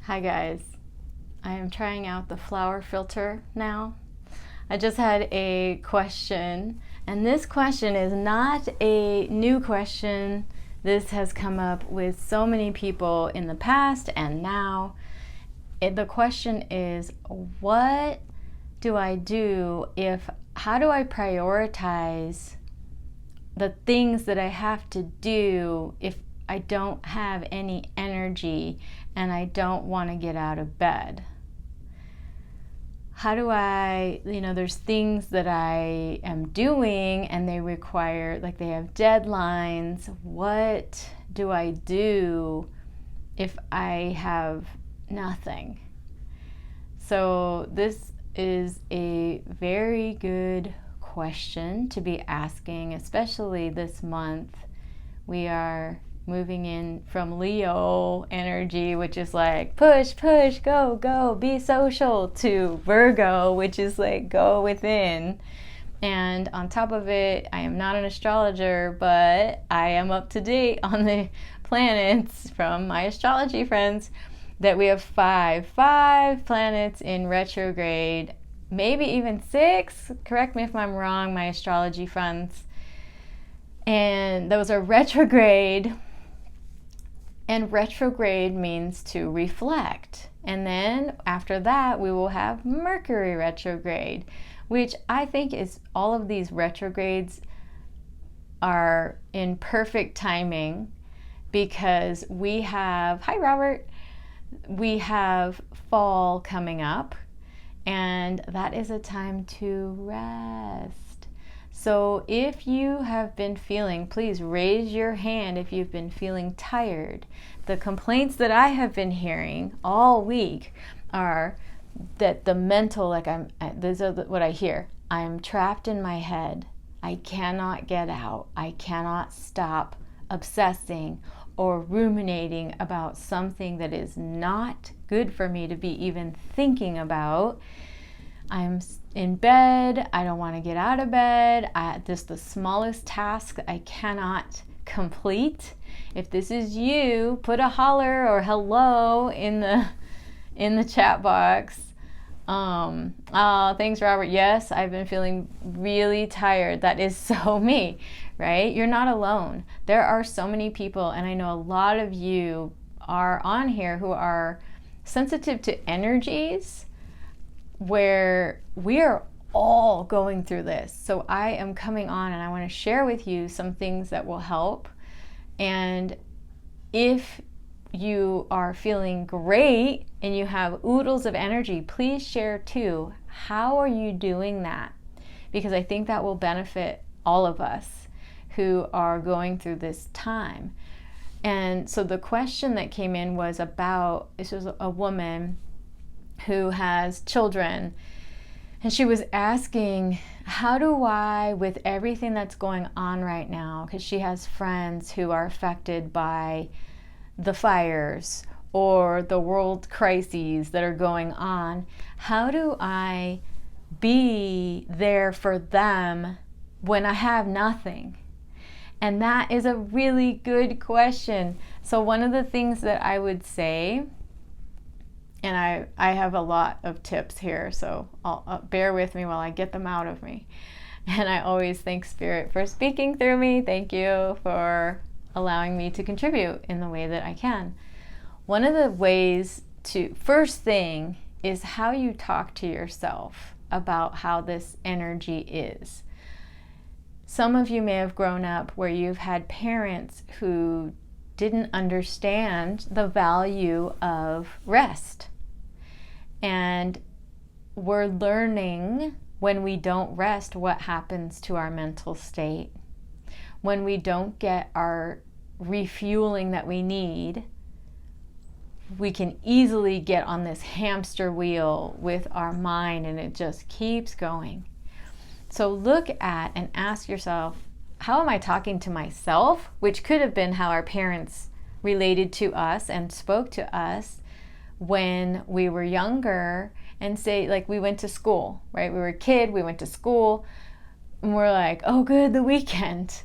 Hi guys, I am trying out the flower filter now. I just had a question, and this question is not a new question. This has come up with so many people in the past and now. The question is, what do I do how do I prioritize the things that I have to do if I don't have any energy and I don't want to get out of bed? How do there's things that I am doing and they require, like, they have deadlines. What do I do if I have nothing? So this is a very good question to be asking, especially this month. We are moving in from Leo energy, which is like push, push, go, go, be social, to Virgo, which is like go within. And on top of it, I am not an astrologer, but I am up to date on the planets from my astrology friends, that we have five planets in retrograde, maybe even six. Correct me if I'm wrong, my astrology friends. And those are retrograde. And retrograde means to reflect. And then after that, we will have Mercury retrograde, which I think is, all of these retrogrades are in perfect timing, because we have, hi Robert, we have fall coming up, and that is a time to rest. So if you have been feeling, please raise your hand if you've been feeling tired. The complaints that I have been hearing all week are that the mental, these are what I hear. I am trapped in my head. I cannot get out. I cannot stop obsessing or ruminating about something that is not good for me to be even thinking about. I'm in bed, I don't want to get out of bed. Just the smallest task I cannot complete. If this is you, put a holler or hello in the chat box. Thanks Robert. Yes, I've been feeling really tired. That is so me, right? You're not alone. There are so many people, and I know a lot of you are on here who are sensitive to energies, where we are all going through this. So I am coming on and I want to share with you some things that will help. And if you are feeling great and you have oodles of energy, please share too. How are you doing that? Because I think that will benefit all of us who are going through this time. And so the question that came in was about, this was a woman who has children, and she was asking, how do I, with everything that's going on right now, because she has friends who are affected by the fires or the world crises that are going on, how do I be there for them when I have nothing? And that is a really good question. So one of the things that I would say, and I have a lot of tips here, so I'll bear with me while I get them out of me. And I always thank Spirit for speaking through me. Thank you for allowing me to contribute in the way that I can. One of the ways first thing is how you talk to yourself about how this energy is. Some of you may have grown up where you've had parents who didn't understand the value of rest. And we're learning, when we don't rest, what happens to our mental state. When we don't get our refueling that we need, we can easily get on this hamster wheel with our mind, and it just keeps going. So look at and ask yourself, how am I talking to myself? Which could have been how our parents related to us and spoke to us when we were younger. And say, like, we went to school, right? We were a kid, we went to school, and we're like, oh good, the weekend.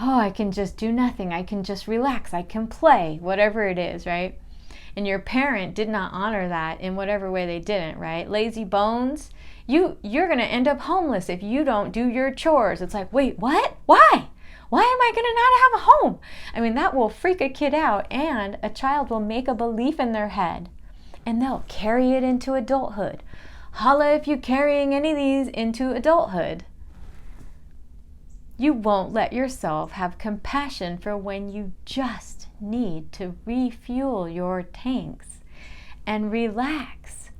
Oh, I can just do nothing. I can just relax. I can play, whatever it is, right? and your parent did not honor that in whatever way they didn't, right? Lazy bones, you're going to end up homeless if you don't do your chores. It's like, wait, what? Why? Why am I going to not have a home? I mean, that will freak a kid out, and a child will make a belief in their head, and they'll carry it into adulthood. Holla if you're carrying any of these into adulthood. You won't let yourself have compassion for when you just need to refuel your tanks and relax.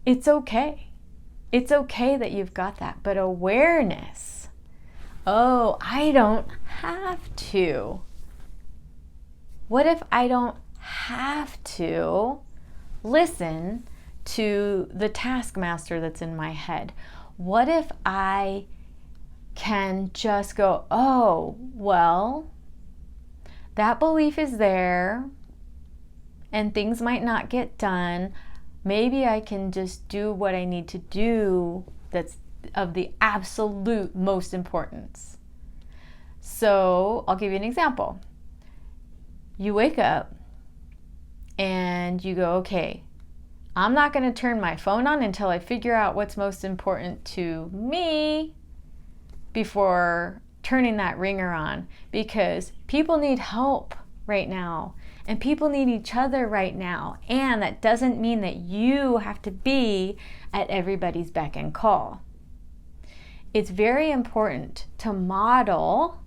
It's okay. It's okay that you've got that, but awareness. Oh, I don't have to. What if I don't have to listen to the taskmaster that's in my head? What if I can just go, oh, well, that belief is there and things might not get done. Maybe I can just do what I need to do that's of the absolute most importance. So I'll give you an example. You wake up and you go, okay, I'm not going to turn my phone on until I figure out what's most important to me before turning that ringer on, because people need help right now and people need each other right now, and that doesn't mean that you have to be at everybody's beck and call. It's very important to model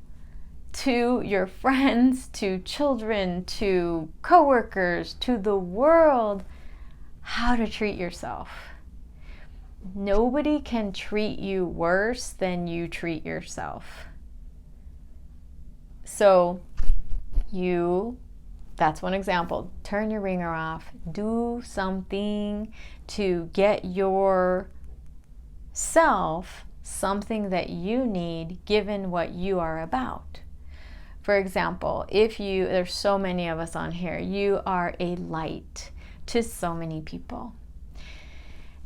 to your friends, to children, to coworkers, to the world, how to treat yourself. Nobody can treat you worse than you treat yourself. So that's one example. Turn your ringer off. Do something to get yourself something that you need given what you are about. For example, there's so many of us on here, you are a light to so many people.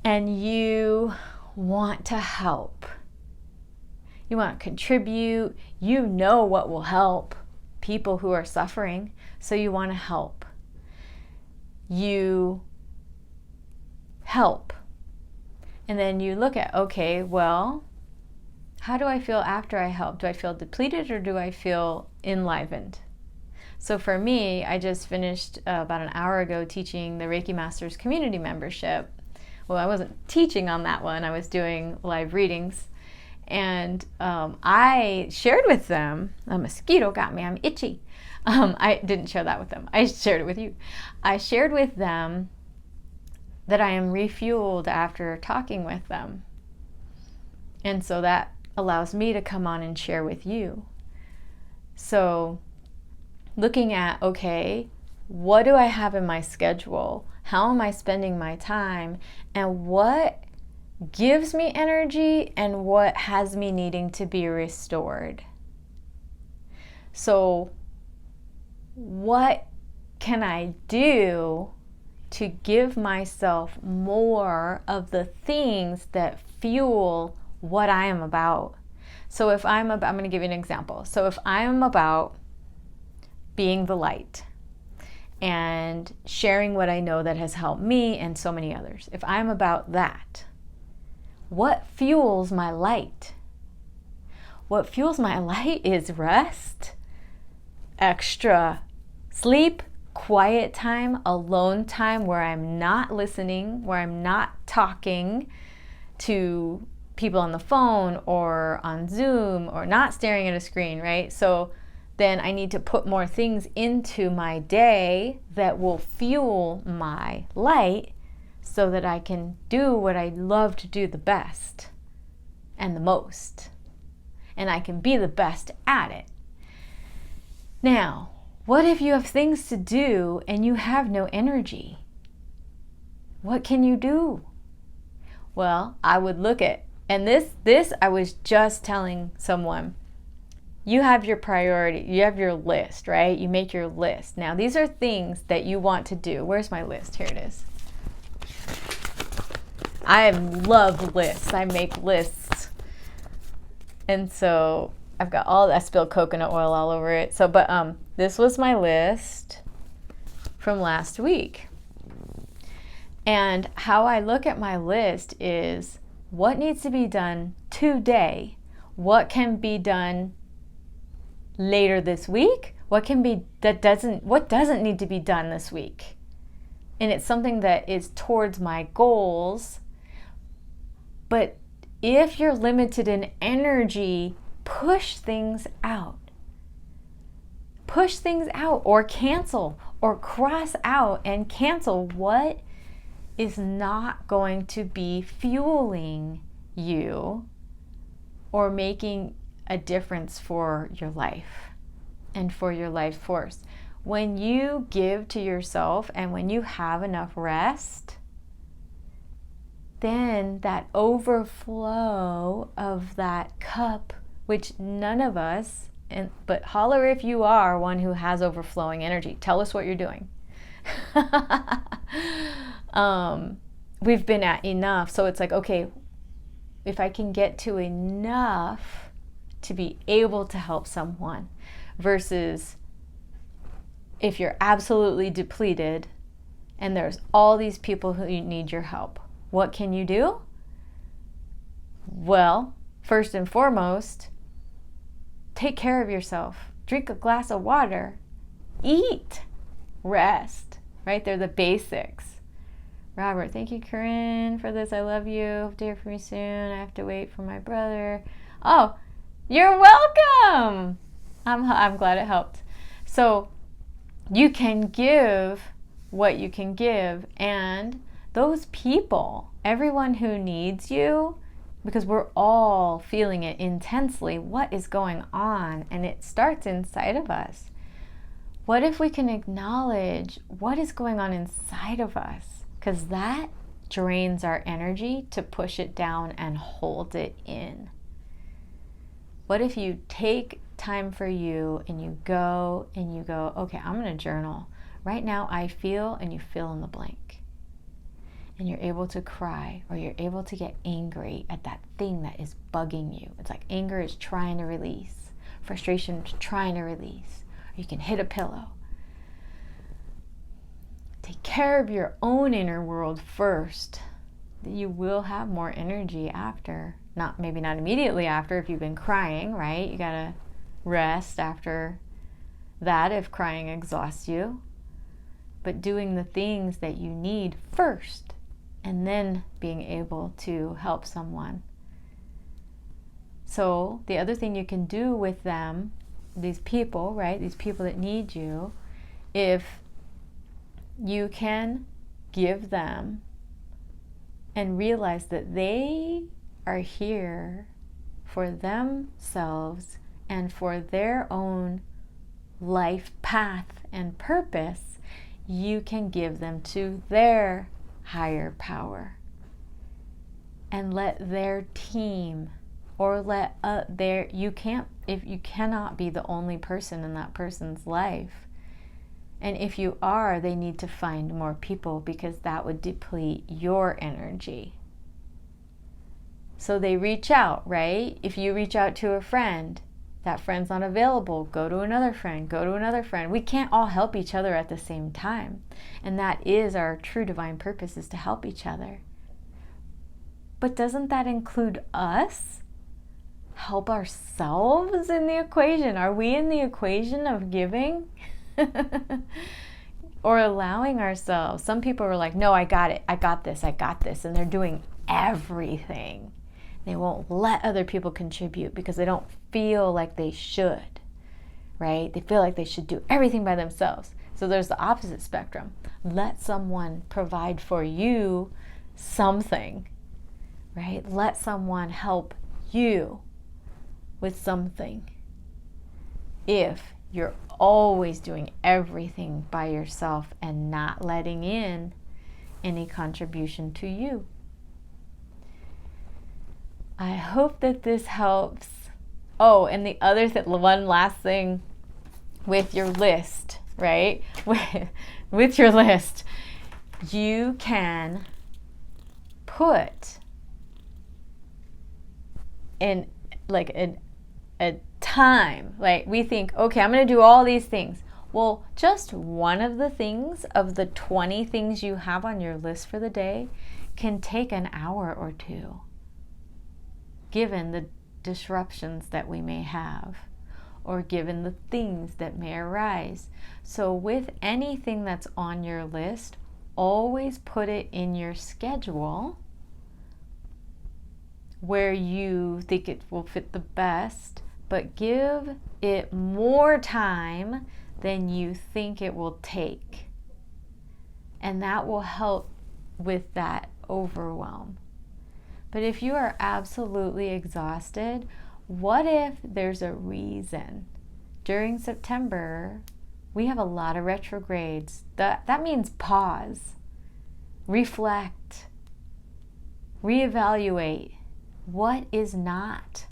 And you want to help. You want to contribute. You know what will help people who are suffering, so you want to help. You help. And then you look at, okay, well, how do I feel after I help? Do I feel depleted or do I feel enlivened? So for me, I just finished about an hour ago teaching the Reiki Masters community membership. Well, I wasn't teaching on that one. I was doing live readings. And I shared with them, a mosquito got me, I'm itchy. I didn't share that with them. I shared it with you. I shared with them that I am refueled after talking with them. And so that allows me to come on and share with you. So looking at, okay, what do I have in my schedule? How am I spending my time? And what gives me energy and what has me needing to be restored? So what can I do to give myself more of the things that fuel what I am about? So if I'm going to give you an example. So if I'm about being the light and sharing what I know that has helped me and so many others, if I'm about that, what fuels my light? What fuels my light is rest, extra sleep, quiet time, alone time where I'm not listening, where I'm not talking to people on the phone or on Zoom or not staring at a screen, right? So then I need to put more things into my day that will fuel my light so that I can do what I love to do the best and the most. And I can be the best at it. Now, what if you have things to do and you have no energy? What can you do? Well, I would look at, and this I was just telling someone, you have your priority, you have your list, right? You make your list. Now, these are things that you want to do. Where's my list? Here it is. I love lists. I make lists. And so I spilled coconut oil all over it. So, but this was my list. from last week. And how I look at my list is what needs to be done today, what can be done later this week, what doesn't need to be done this week. And it's something that is towards my goals. But if you're limited in energy, push things out. Push things out, or cancel, or cross out and cancel what is not going to be fueling you or making a difference for your life and for your life force. When you give to yourself and when you have enough rest, then that overflow of that cup, which none of us, but holler if you are one who has overflowing energy. Tell us what you're doing. We've been at enough. So it's like, okay, if I can get to enough to be able to help someone, versus if you're absolutely depleted and there's all these people who need your help. What can you do? Well, first and foremost, take care of yourself. Drink a glass of water. Eat. Rest. Right? They're the basics. Robert, thank you, Corinne, for this. I love you. Hope to hear from you soon. I have to wait for my brother. Oh, you're welcome. I'm glad it helped. So you can give what you can give, and those people, everyone who needs you, because we're all feeling it intensely, what is going on? And it starts inside of us. What if we can acknowledge what is going on inside of us? Because that drains our energy to push it down and hold it in. What if you take time for you and you go, okay, I'm going to journal. Right now I feel, and you fill in the blank. And you're able to cry, or you're able to get angry at that thing that is bugging you. It's like anger is trying to release. Frustration is trying to release. Or you can hit a pillow. Take care of your own inner world first. You will have more energy after. Maybe not immediately after if you've been crying, right? You gotta rest after that if crying exhausts you. But doing the things that you need first, and then being able to help someone. So the other thing you can do with them, these people, right? These people that need you, if you can give them and realize that they are here for themselves and for their own life path and purpose, you can give them to their higher power and let their team, or you cannot be the only person in that person's life. And if you are, they need to find more people, because that would deplete your energy. So they reach out, right? If you reach out to a friend, that friend's not available, go to another friend, go to another friend. We can't all help each other at the same time. And that is our true divine purpose, is to help each other. But doesn't that include us? Help ourselves in the equation? Are we in the equation of giving? Or allowing ourselves? Some people are like, no, I got it. I got this. And they're doing everything. They won't let other people contribute because they don't feel like they should, right? They feel like they should do everything by themselves. So there's the opposite spectrum. Let someone provide for you something, right? Let someone help you with something. If you're always doing everything by yourself and not letting in any contribution to you. I hope that this helps. Oh, and the other one last thing with your list, right? With your list, you can put in like a time. Like we think, okay, I'm going to do all these things. Well, just one of the things of the 20 things you have on your list for the day can take an hour or two, given the disruptions that we may have, or given the things that may arise. So with anything that's on your list, always put it in your schedule where you think it will fit the best, but give it more time than you think it will take. And that will help with that overwhelm. But if you are absolutely exhausted, what if there's a reason? During September, we have a lot of retrogrades. That means pause, reflect, reevaluate. What is not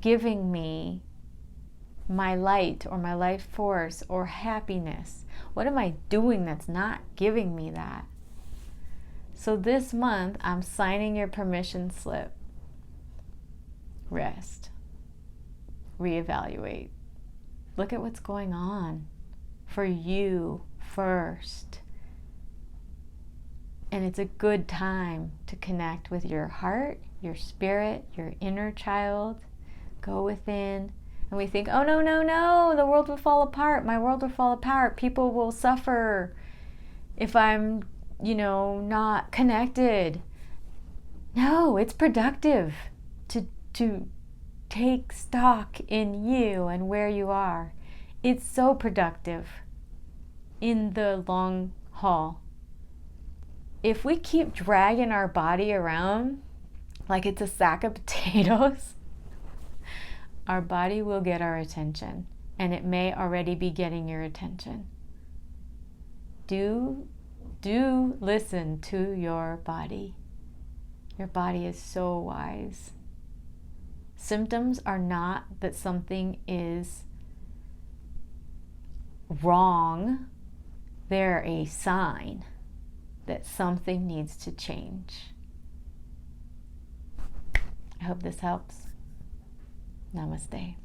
giving me my light or my life force or happiness? What am I doing that's not giving me that? So this month, I'm signing your permission slip. Rest. Reevaluate. Look at what's going on for you first. And it's a good time to connect with your heart, your spirit, your inner child. Go within. And we think, oh, no, no, no, the world will fall apart. My world will fall apart. People will suffer if I'm, not connected. No, it's productive to take stock in you and where you are. It's so productive in the long haul. If we keep dragging our body around like it's a sack of potatoes, our body will get our attention, and it may already be getting your attention. Do listen to your body. Your body is so wise. Symptoms are not that something is wrong. They're a sign that something needs to change. I hope this helps. Namaste.